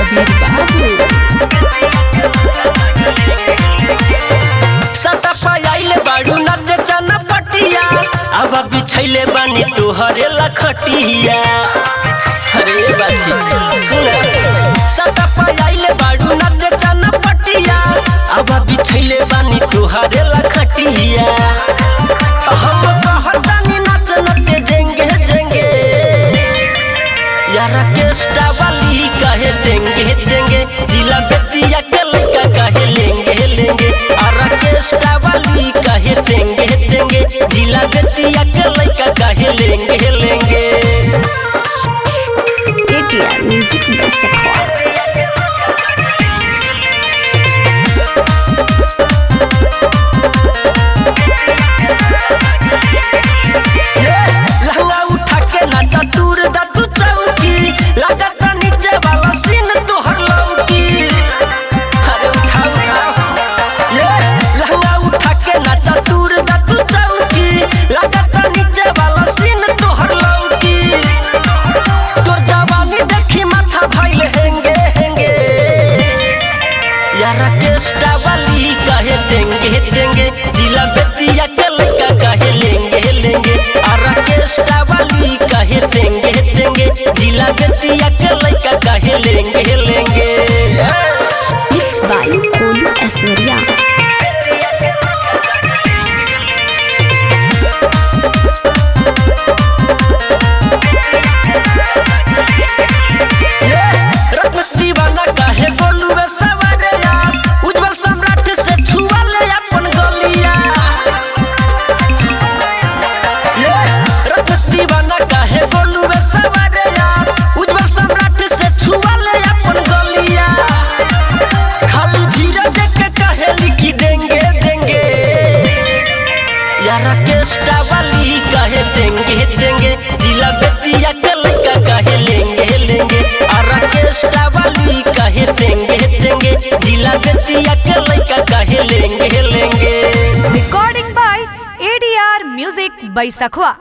सबीर बाबू सटा पायाइले बाड़ू नच चना पटिया अब बिछैले बानी तोहरे लखटिया। अरे बाछी सुन सटा पायाइले बाड़ू नच चना पटिया अब बिछैले बानी तोहरे लखटिया। हम कहतानी नाच नते जेंगे जेंगे यार केस्टा वाली कहे देंगे देंगे जिला बेतिया के लइका कहे लेंगे लेंगे। और केस्टा वाली कहे देंगे देंगे जिला बेतिया के लइका कहे लेंगे लेंगे। ATR म्यूजिक बाय सखवा। लहंगा उठा के नाचा दूर दा तू चौकी लागत नीचे वाला सीन तोहर लौकी। अरे उठा उठा लहंगा उठा के नाचा दूर दा तू चौकी लागत नीचे वाला सीन तोहर लौकी। तोर जवानी देखी माथा भइल हेंगे हेंगे यार केस्टा वाली कहे देंगे देंगे जिला बेतिया के लइका कहे लेंगे लेंगे। और केस्टा वाली कहे देंगे देंगे जिला बेतिया के लइका कहे लेंगे लेंगे। मिक्स बाय कोलू ऐश्वर्या। दीवाना कहे गोलू सवरिया उज्जवल सम्राट से छुआ ले अपन गलिया। दीवाना कहे गोलू सवरिया उज्जवल सम्राट से छुआ ले अपन गलिया। खाली धीरे देख के कहे लिखी देंगे देंगे यार केस्टा वाली कहे देंगे देंगे जिला बेतिया के लइका कहे लेंगे लेंगे। और केस्टा वाली कहे देंगे देंगे जिला बेतिया के लइका कहे लेंगे लेंगे। Recording by ADR Music by Sakhwa।